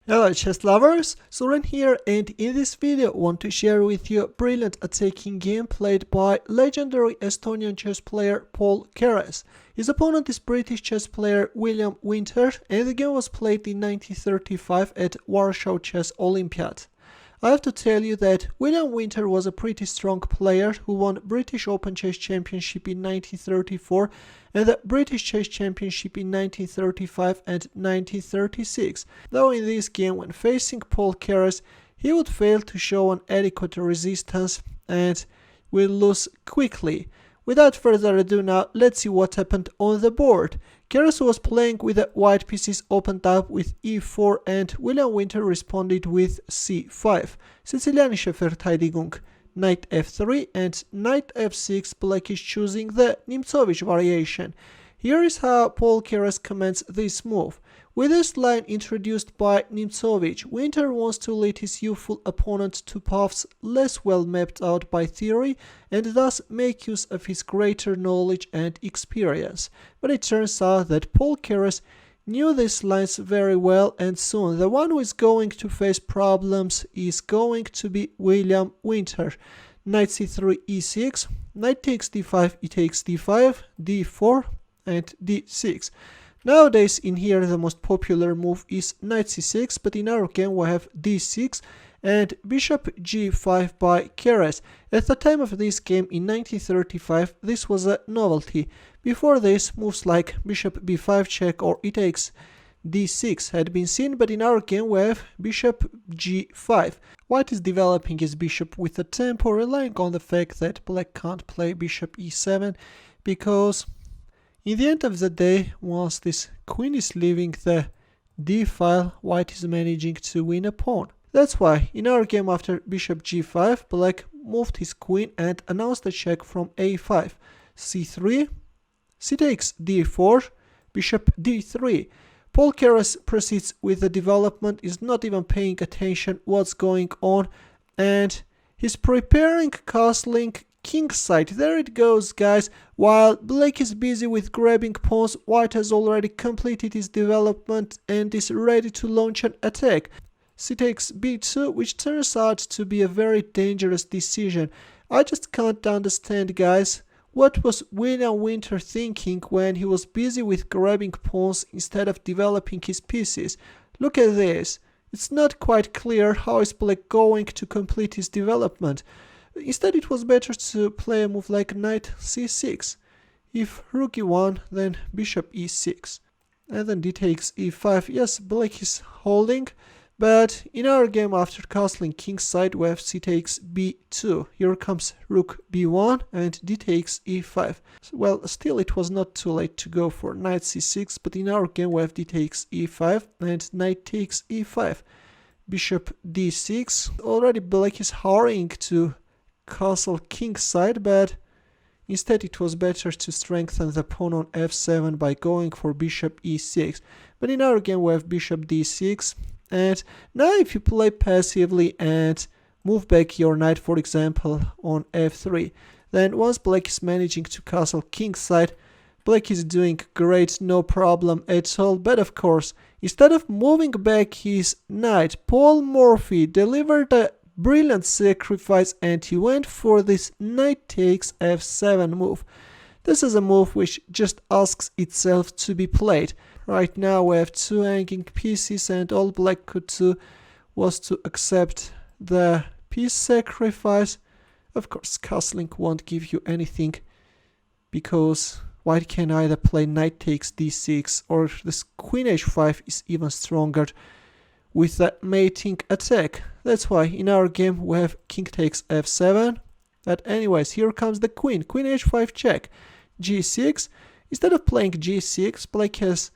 Hello chess lovers, Suren here, and in this video I want to share with you a brilliant attacking game played by legendary Estonian chess player Paul Keres. His opponent is British chess player William Winter, and the game was played in 1935 at Warsaw Chess Olympiad. I have to tell you that William Winter was a pretty strong player who won British Open Chess Championship in 1934 and the British Chess Championship in 1935 and 1936, though in this game when facing Paul Keres he would fail to show an adequate resistance and will lose quickly. Without further ado now, let's see what happened on the board. Keres was playing with the white pieces opened up with e4 and William Winter responded with c5. Sicilianische Verteidigung, knight f3 and knight f6, black is choosing the Nimzowitsch variation. Here is how Paul Keres comments this move. With this line introduced by Nimzowitsch, Winter wants to lead his youthful opponent to paths less well mapped out by theory and thus make use of his greater knowledge and experience. But it turns out that Paul Keres knew these lines very well, and soon the one who is going to face problems is going to be William Winter. Knight c3 e6, knight takes d5, e takes d5, d4 and d6. Nowadays in here the most popular move is knight c6, but in our game we have d6 and bishop g5 by Keres. At the time of this game in 1935 this was a novelty. Before this, moves like bishop b5 check or e takes d6 had been seen, but in our game we have bishop g5. White is developing his bishop with a tempo, relying on the fact that black can't play bishop e7 because in the end of the day, once this queen is leaving the d-file, white is managing to win a pawn. That's why in our game after bishop g5, black moved his queen and announced a check from a5. c3, c takes d4, bishop d3. Paul Keres proceeds with the development, is not even paying attention what's going on, and he's preparing castling kingside. There it goes, guys. While black is busy with grabbing pawns, white has already completed his development and is ready to launch an attack. C takes b2, which turns out to be a very dangerous decision. I just can't understand, guys, what was William Winter thinking when he was busy with grabbing pawns instead of developing his pieces. Look at this. It's not quite clear how is black going to complete his development. Instead, it was better to play a move like knight c6. If rook e1, then bishop e6. And then d takes e5. Yes, black is holding, but in our game after castling kingside, we have c takes b2. Here comes rook b1 and d takes e5. Well, still it was not too late to go for knight c6, but in our game we have d takes e5 and knight takes e5. Bishop d6. Already black is hurrying to castle kingside, but instead it was better to strengthen the pawn on f7 by going for bishop e6. But in our game we have bishop d6, and now if you play passively and move back your knight, for example, on f3, then once black is managing to castle kingside, black is doing great, no problem at all. But of course, instead of moving back his knight, Paul Morphy delivered a brilliant sacrifice and he went for this knight takes f7 move. This is a move which just asks itself to be played. Right now we have two hanging pieces and all black could do was to accept the piece sacrifice. Of course, castling won't give you anything because white can either play knight takes d6 or this queen h5 is even stronger with the mating attack. That's why in our game we have king takes f7. But anyways, here comes the queen. Queen h5 check. g6. Instead of playing g6, black has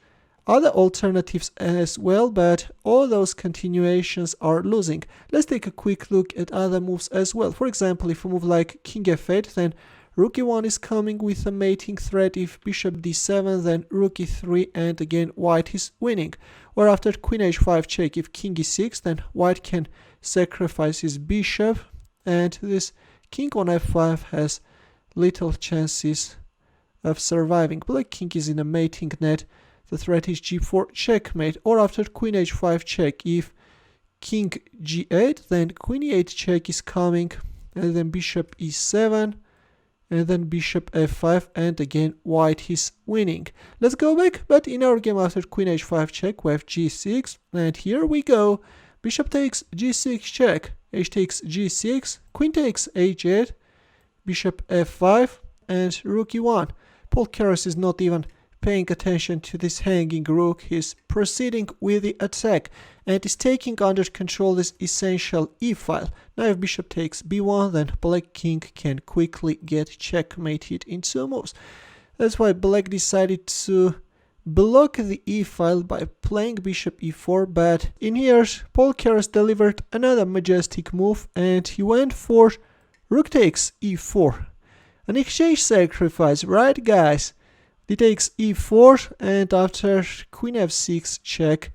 other alternatives as well, but all those continuations are losing. Let's take a quick look at other moves as well. For example, if we move like king f8, then rook e1 is coming with a mating threat. If bishop d7, then rook e3, and again white is winning. Or after queen h5 check, if king e6, then white can sacrifice his bishop, and this king on f5 has little chances of surviving. Black king is in a mating net. The threat is g4 checkmate. Or after queen h5 check, if king g8, then queen e8 check is coming, and then bishop e7, and then bishop f5, and again white is winning. Let's go back, but in our game after queen h5 check we have g6, and here we go. Bishop takes g6 check, h takes g6, queen takes h8, bishop f5, and rook e1. Paul Keres is not even paying attention to this hanging rook. He's proceeding with the attack and is taking under control this essential e-file. Now if bishop takes b1, then black king can quickly get checkmated in 2 moves. That's why black decided to block the e-file by playing bishop e4, but in here Paul Keres delivered another majestic move and he went for rook takes e4. An exchange sacrifice, right guys? D takes e4, and after queen f6 check,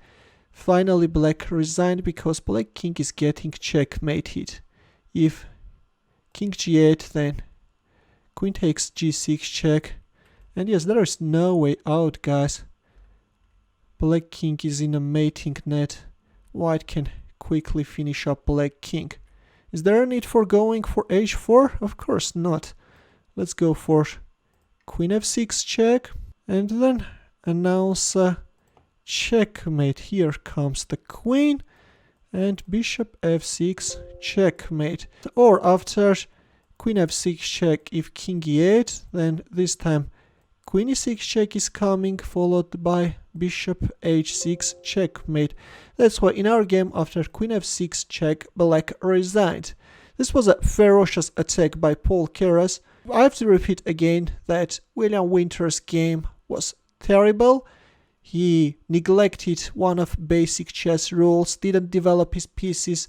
finally black resigned because black king is getting checkmated. If king g8, then queen takes g6 check, and yes, there is no way out, guys. Black king is in a mating net. White can quickly finish up black king. Is there a need for going for h4? Of course not. Let's go for queen f6 check, and then announce a checkmate. Here comes the queen, and bishop f6 checkmate. Or after queen f6 check, if king e8, then this time queen e6 check is coming, followed by bishop h6 checkmate. That's why in our game after queen f6 check, black resigned. This was a ferocious attack by Paul Keres. I have to repeat again that William Winter's game was terrible. He neglected one of basic chess rules, didn't develop his pieces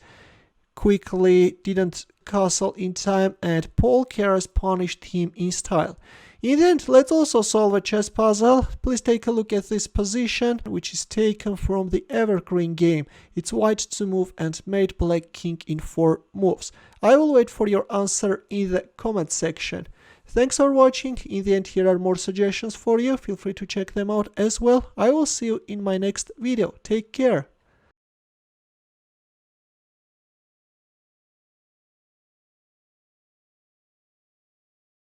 quickly, didn't castle in time, and Paul Keres punished him in style. In the end, let's also solve a chess puzzle. Please take a look at this position, which is taken from the evergreen game. It's white to move and mate black king in 4 moves. I will wait for your answer in the comment section. Thanks for watching. In the end, here are more suggestions for you. Feel free to check them out as well. I will see you in my next video. Take care.